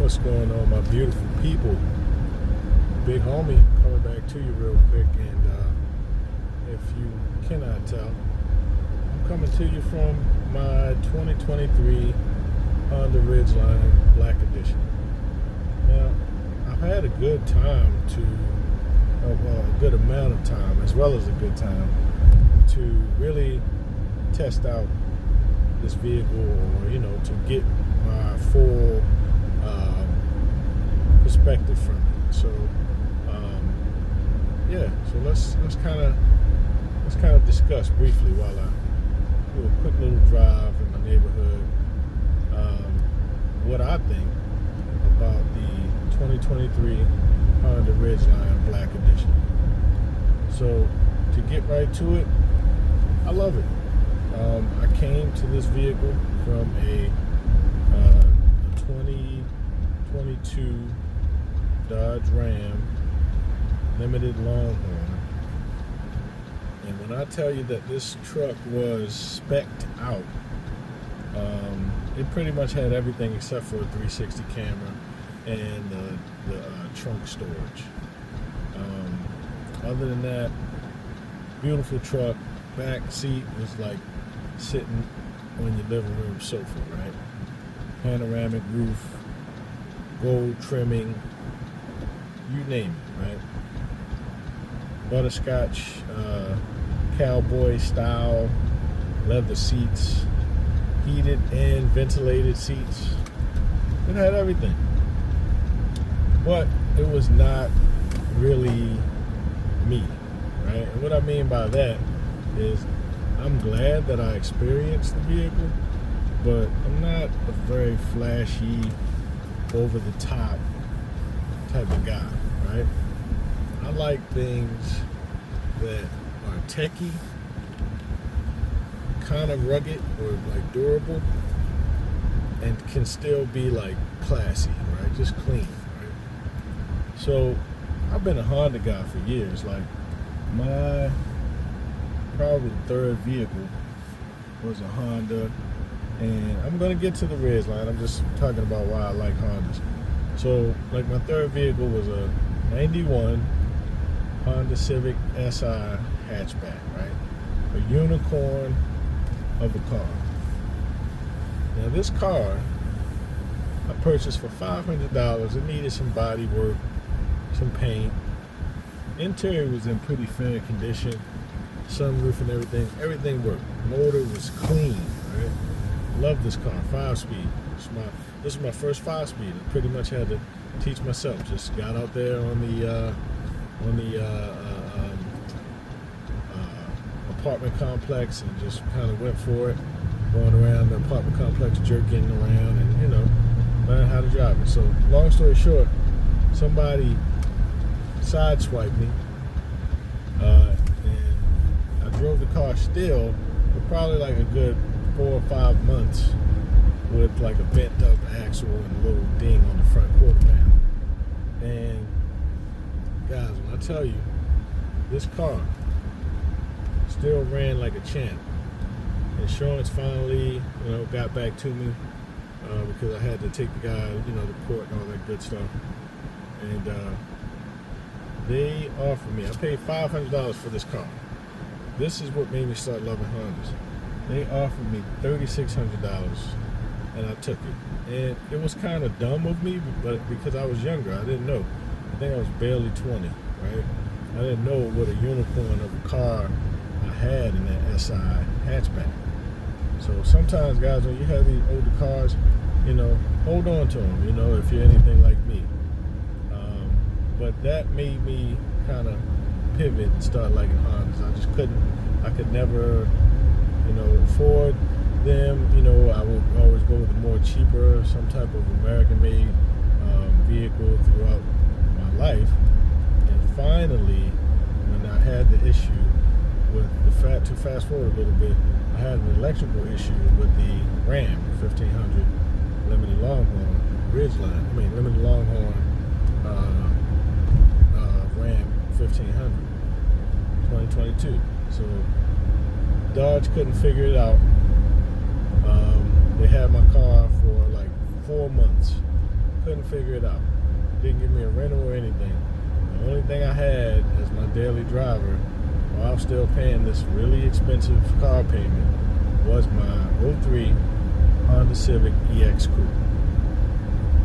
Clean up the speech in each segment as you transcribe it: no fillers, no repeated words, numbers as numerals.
What's going on, my beautiful people? Big homie coming back to you real quick, and if you cannot tell, I'm coming to you from my 2023 Honda Ridgeline Black Edition. Now, I've had a good time a good amount of time, as well as a good time, to really test out this vehicle, or to get my full perspective from it. So so let's kind of discuss briefly while I do a quick little drive in my neighborhood what I think about the 2023 Honda Ridgeline Black Edition. So to get right to it, I love it. I came to this vehicle from a 2022 Dodge Ram Limited Longhorn, and when I tell you that this truck was spec'd out, it pretty much had everything except for a 360 camera and the trunk storage. Other than that, beautiful truck. Back seat was like sitting on your living room sofa, right? Panoramic roof, gold trimming, you name it, right? Butterscotch, cowboy style leather seats, heated and ventilated seats. It had everything, but it was not really me, right? And what I mean by that is, I'm glad that I experienced the vehicle, but I'm not a very flashy, over the top type of guy, right? I like things that are techy, kind of rugged or like durable, and can still be like classy, right? Just clean, right? So I've been a Honda guy for years. Like, my probably third vehicle was a Honda, and I'm gonna get to the Ridgeline. I'm just talking about why I like Hondas. So, like, my third vehicle was a 91 Honda Civic Si hatchback, right? A unicorn of a car. Now, this car I purchased for $500. It needed some body work, some paint. Interior was in pretty fair condition. Sunroof and everything worked. Motor was clean, right? Love this car, 5-speed. This was my first 5-speed. I pretty much had to teach myself. Just got out there on the apartment complex and just kind of went for it, going around the apartment complex, jerking around, and learn how to drive it. So, long story short, somebody sideswiped me, and I drove the car still for probably like a good 4 or 5 months with like a bent up axle and a little ding on the front quarter panel. And guys, when I tell you, this car still ran like a champ. Insurance finally, got back to me because I had to take the guy, to court and all that good stuff. And they offered me, I paid $500 for this car. This is what made me start loving Hondas. They offered me $3,600, and I took it. And it was kind of dumb of me, but because I was younger, I didn't know. I think I was barely 20, right? I didn't know what a unicorn of a car I had in that SI hatchback. So sometimes, guys, when you have these older cars, hold on to them, if you're anything like me. But that made me kind of pivot and start liking Hondas. I could never, afford them. I would always go with a more cheaper, some type of American-made vehicle throughout my life. And finally, when I had the issue with to fast forward a little bit, I had an electrical issue with the Ram 1500 Limited Longhorn Limited Longhorn Ram 1500 2022. So Dodge couldn't figure it out. They had my car for like 4 months Couldn't figure it out. Didn't give me a rental or anything. The only thing I had as my daily driver, while I was still paying this really expensive car payment, was my '03 Honda Civic EX Coupe.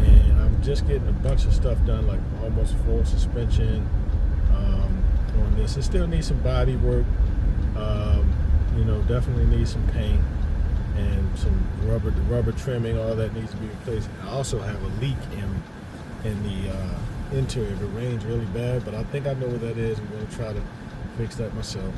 And I'm just getting a bunch of stuff done, like almost full suspension on this. It still needs some body work. You know, definitely needs some paint and some rubber trimming. All that needs to be replaced. I also have a leak in the interior. It rains really bad, but I think I know what that is. I'm going to try to fix that myself.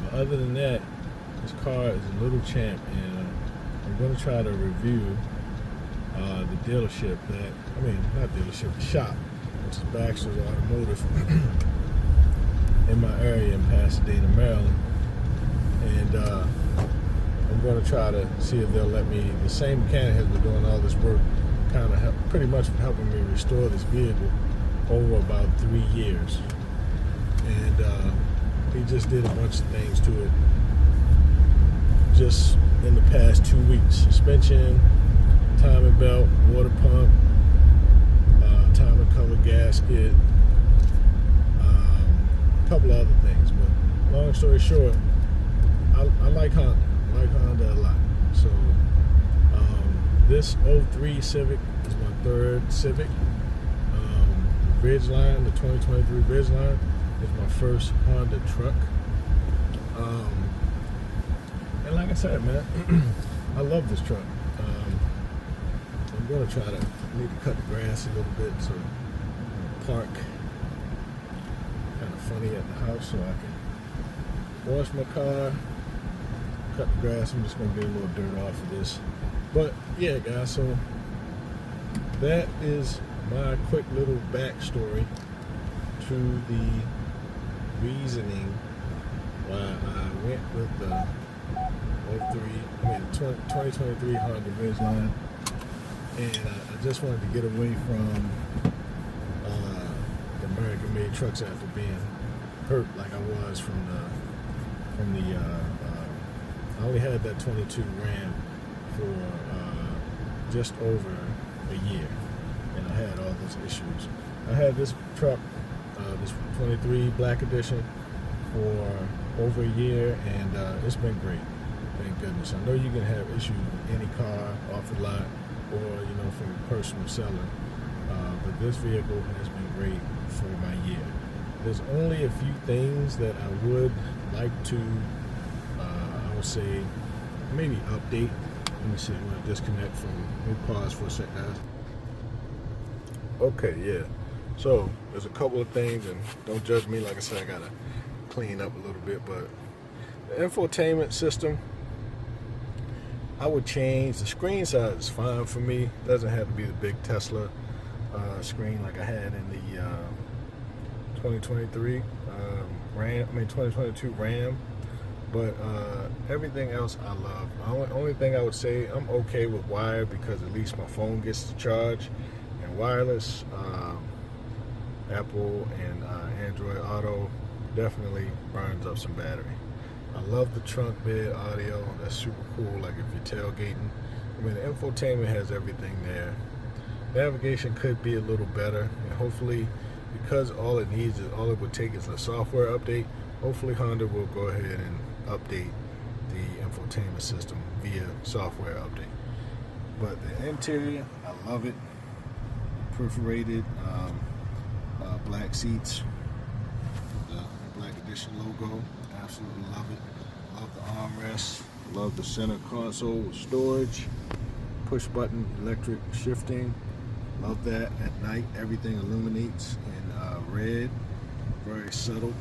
But other than that, this car is a little champ, and I'm going to try to review the dealership the shop, which is Baxter's Automotive in my area in Pasadena, Maryland. And I'm going to try to see if they'll let me. The same mechanic has been doing all this work, kind of pretty much helping me restore this vehicle over about 3 years. And he just did a bunch of things to it just in the past 2 weeks. Suspension, timing belt, water pump, timing cover gasket, a couple of other things. But long story short, I like Honda. I like Honda a lot. So this '03 Civic is my third Civic. Ridgeline, the 2023 Ridgeline, is my first Honda truck. And like I said, man, I love this truck. I'm going to try to need to cut the grass a little bit, so park kind of funny at the house so I can wash my car, cut the grass. I'm just going to get a little dirt off of this. But yeah, guys, so that is my quick little backstory to the reasoning why I went with the 2023 Honda Ridgeline. And I just wanted to get away from the American-made trucks after being hurt like I was from the I only had that 22 Ram for just over a year, and I had all those issues. I had this truck, this 23 Black Edition, for over a year, and it's been great. Thank goodness. I know you can have issues with any car off the lot, or from a personal seller, but this vehicle has been great for my year. There's only a few things that I would like to I would say maybe update. Let me see, I'm going to disconnect from, let me pause for a sec, guys. Okay, yeah, so there's a couple of things, and don't judge me, like I said, I gotta clean up a little bit, but the infotainment system, I would change. The screen size is fine for me. Doesn't have to be the big Tesla screen like I had in the 2023 2022 Ram. But everything else I love. Only thing I would say, I'm okay with wired because at least my phone gets to charge. And wireless, Apple and Android Auto definitely burns up some battery. I love the trunk bed audio. That's super cool. Like if you're tailgating, the infotainment has everything there. Navigation could be a little better, and hopefully, because all it would take is a software update. Hopefully, Honda will go ahead and update the infotainment system via software update. But the interior, I love it. Perforated black seats, the Black Edition logo. Absolutely love it. Love the armrest. Love the center console with storage. Push button electric shifting. Love that. At night, everything illuminates in red. Very subtle.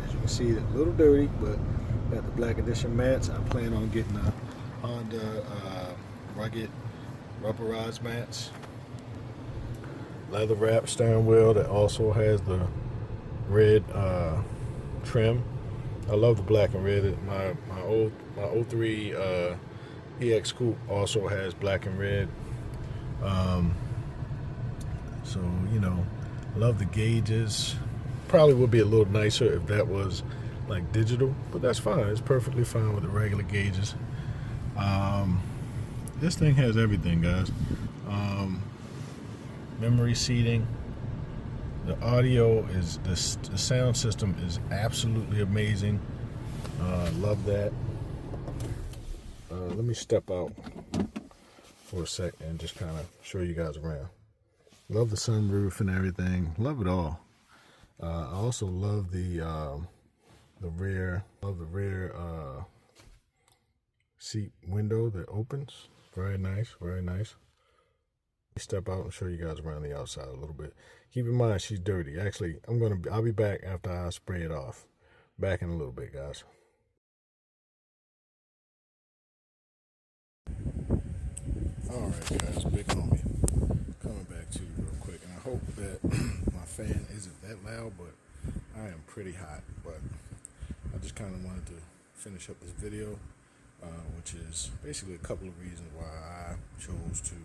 As you can see, it's a little dirty, but got the Black Edition mats. I plan on getting a Honda rugged rubberized mats. Leather wrap steering wheel that also has the red trim. I love the black and red. My 03 EX Coupe also has black and red. So love the gauges. Probably would be a little nicer if that was like digital, but that's fine. It's perfectly fine with the regular gauges. This thing has everything, guys. memory seating. The audio is the sound system is absolutely amazing. Love that. Let me step out for a sec and just kind of show you guys around. Love the sunroof and everything. Love it all. I also love the rear. Love the rear seat window that opens. Very nice. Very nice. Step out and show you guys around the outside a little bit. Keep in mind she's dirty. Actually, I'll be back after I spray it off. Back in a little bit, guys. Alright guys, big homie coming back to you real quick, and I hope that my fan isn't that loud, but I am pretty hot. But I just kind of wanted to finish up this video, which is basically a couple of reasons why I chose to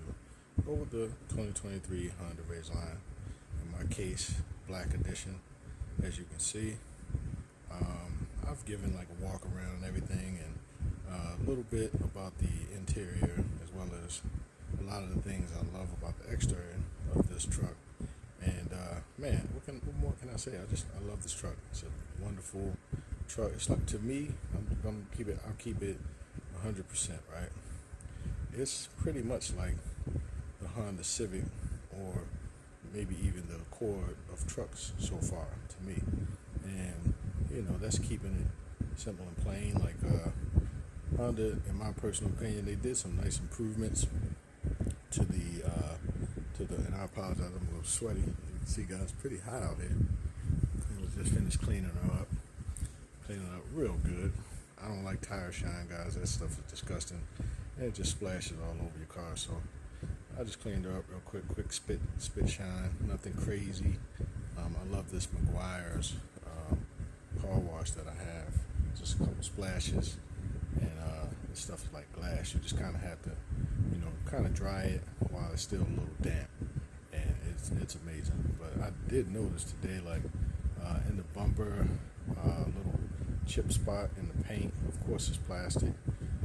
go with the 2023 Honda Ridgeline. In my case, Black Edition. As you can see, I've given like a walk around and everything, and a little bit about the interior, as well as a lot of the things I love about the exterior of this truck. And man, what more can I say? I love this truck. It's a wonderful truck. It's like, to me, I'll keep it 100%, right? It's pretty much like the Honda Civic, or maybe even the Accord of trucks so far to me. And you know, that's keeping it simple and plain. Like Honda, in my personal opinion, they did some nice improvements to the and I apologize, I'm a little sweaty. You can see, guys, pretty hot out here. I just finished cleaning her up real good. I don't like tire shine, guys. That stuff is disgusting, and it just splashes all over your car. So I just cleaned her up real quick spit shine, nothing crazy. I love this Meguiar's car wash that I have. Just a couple splashes, and this stuff is like glass. You just kind of have to, you know, kind of dry it while it's still a little damp, and it's amazing. But I did notice today, like in the bumper, little chip spot in the paint. Of course, it's plastic.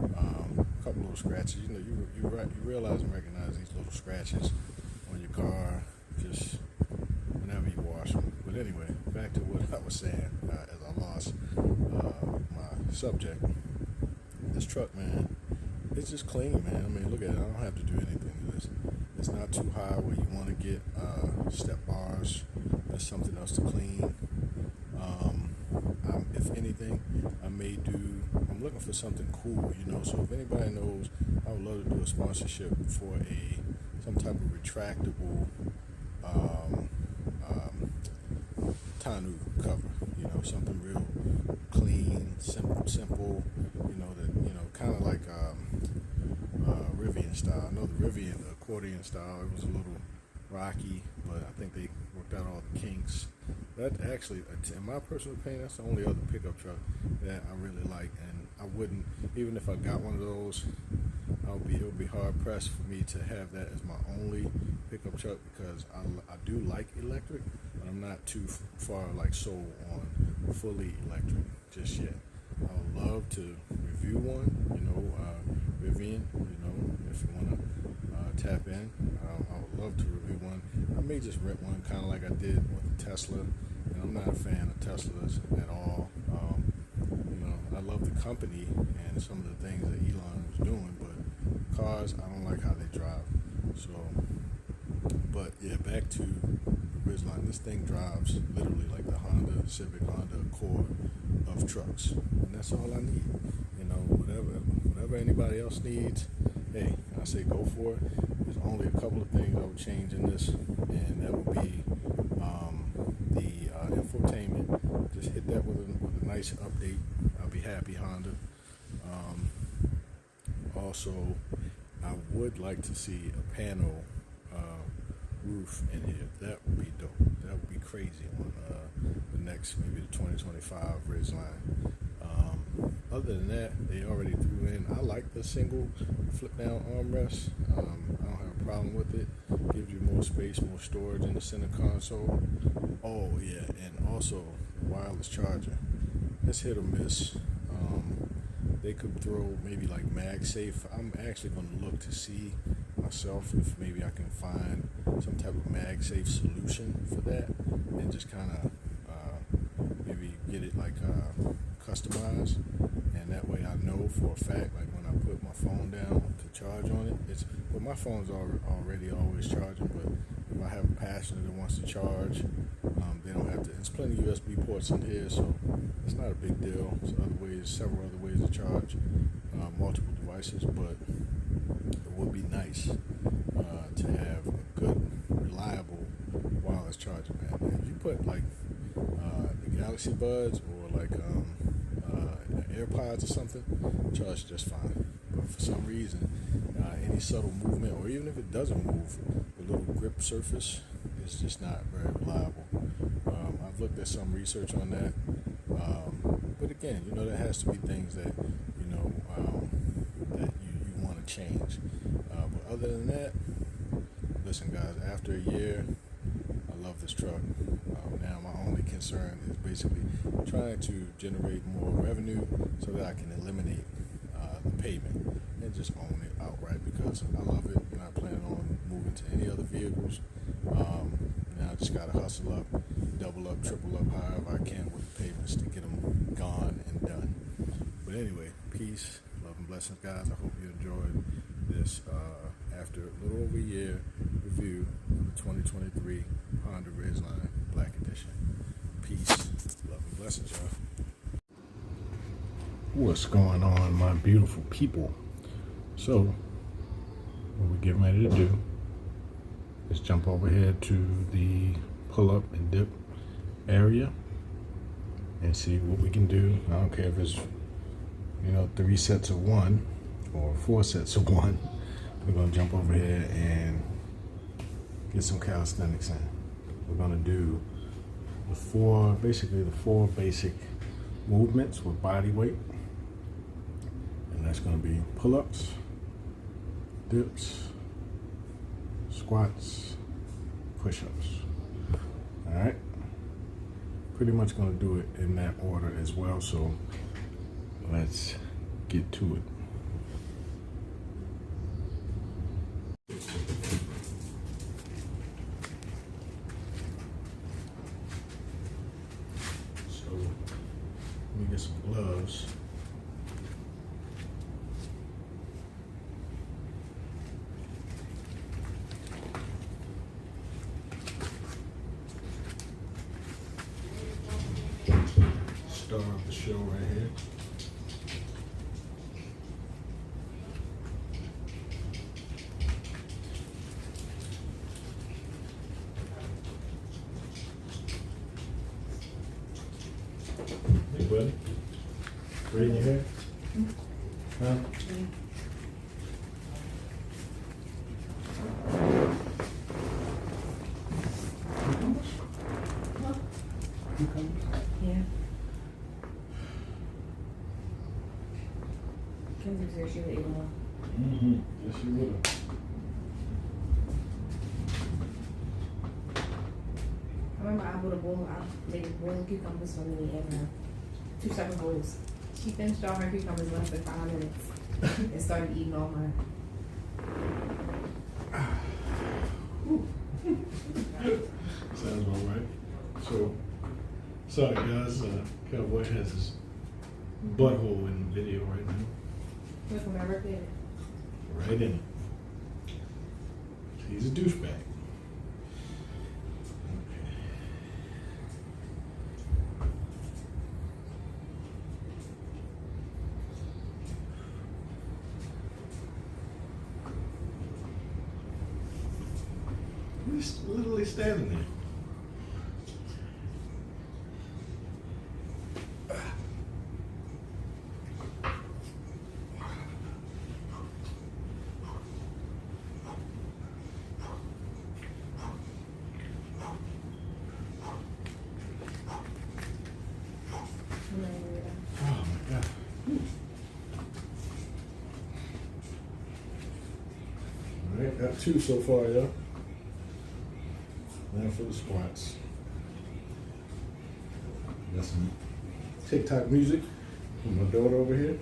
A couple little scratches. You know, you realize and recognize these little scratches on your car just whenever you wash them. But anyway, back to what I was saying as I lost my subject. This truck, man, it's just clean, man. I mean, look at it. I don't have to do anything to this. It's not too high where you want to get step bars. There's something else to clean. If anything, I'm looking for something cool, you know. So if anybody knows, I would love to do a sponsorship for some type of retractable tonneau cover, you know, something real clean, simple, you know, kind of like Rivian style. I know the Rivian, the accordion style, it was a little rocky, but I think they worked out all the kinks. That actually, in my personal opinion, that's the only other pickup truck that I really like, and I wouldn't, even if I got one of those, it would be hard pressed for me to have that as my only pickup truck, because I do like electric, but I'm not too far like sold on fully electric just yet. I would love to review one, you know, Rivian, you know, if you want to tap in. I would love to review one. I may just rent one, kind of like I did with the Tesla, and I'm not a fan of Teslas at all. You know, I love the company and some of the things that Elon was doing, but cars, I don't like how they drive. So, but yeah, back to the Ridgeline. This thing drives literally like the Honda Civic, Honda Accord of trucks, and that's all I need. You know, whatever anybody else needs, hey, I say go for it. There's only a couple of things I would change in this, and that would be the infotainment. Just hit that with a nice update. I'll be happy, Honda. Also, I would like to see a panel roof in here. That would be dope. That would be crazy on the next, maybe the 2025 Ridgeline. Other than that, they already threw in. I like the single flip down armrest. I don't have a problem with it. Gives you more space, more storage in the center console. Oh yeah, and also wireless charger. It's hit or miss. They could throw maybe like MagSafe. I'm actually going to look to see myself if maybe I can find some type of MagSafe solution for that, and just kind of maybe get it like customized, and that way I know for a fact, like when I put my phone down to charge on it, well, my phone's already always charging, but if I have a passenger that wants to charge, they don't have to. There's plenty of USB ports in here, so it's not a big deal. There's several other ways to charge multiple devices, but it would be nice to have a good, reliable wireless charger, man. If you put like the Galaxy Buds or like AirPods or something, charge just fine. But for some reason, any subtle movement, or even if it doesn't move, the little grip surface is just not very reliable. I've looked at some research on that, but again, there has to be things that that you want to change. But other than that, listen, guys. After a year, I love this truck. Now my only concern is basically trying to generate more revenue so that I can eliminate the payment and just own it outright, because I love it. I'm not planning on moving to any other vehicles. Now I just gotta hustle up, double up, triple up, however I can with the payments to get them gone and done. But anyway, peace, love and blessings, guys. I hope you enjoyed this after a little over a year review of the 2023 Honda Ridgeline Black Edition. Peace, love and blessings, y'all. What's going on, my beautiful people? So, what we're getting ready to do is jump over here to the pull-up and dip area and see what we can do. I don't care if it's 3 sets of one or 4 sets of one. We're gonna jump over here and get some calisthenics in. We're gonna do the four basic movements with body weight, and that's gonna be pull-ups, dips, squats, push-ups. All right, pretty much gonna do it in that order as well, so let's get to it. So let me get some gloves. Start off the show right here. Hey, buddy. Braiding your hair? Huh? Yeah. Kenzie's here, she would eat them. Mm-hmm. Yes, you will. I remember I bought a bowl, I made a bowl of cucumbers for me and 2 separate bowls. She finished all her cucumbers in less than 5 minutes and started eating all mine. Sounds all right. So, sorry guys, Cowboy has his butthole in the video right now. Look, when I ripped it. Right in it. He's a douchebag. Okay. He's literally standing there. Oh my God. All right, got 2 so far, y'all. Now for the squats. Got some TikTok music from my daughter over here.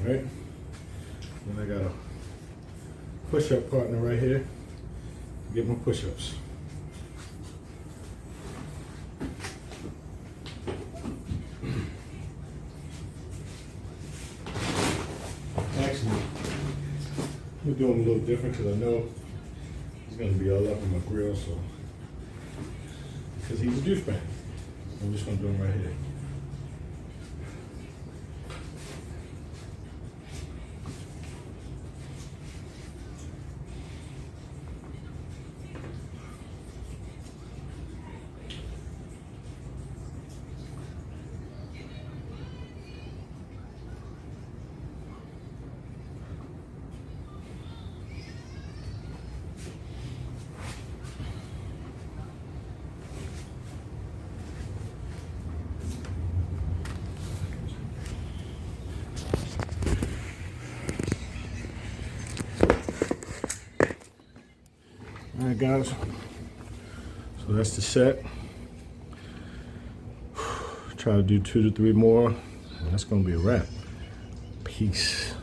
right? Then I got a push-up partner right here. Get my push-ups. Actually, we're doing a little different because I know he's going to be all up in my grill, so because he's a douchebag. I'm just going to do him right here. All right, guys. So that's the set. Try to do 2 to 3 more, and that's gonna be a wrap. Peace.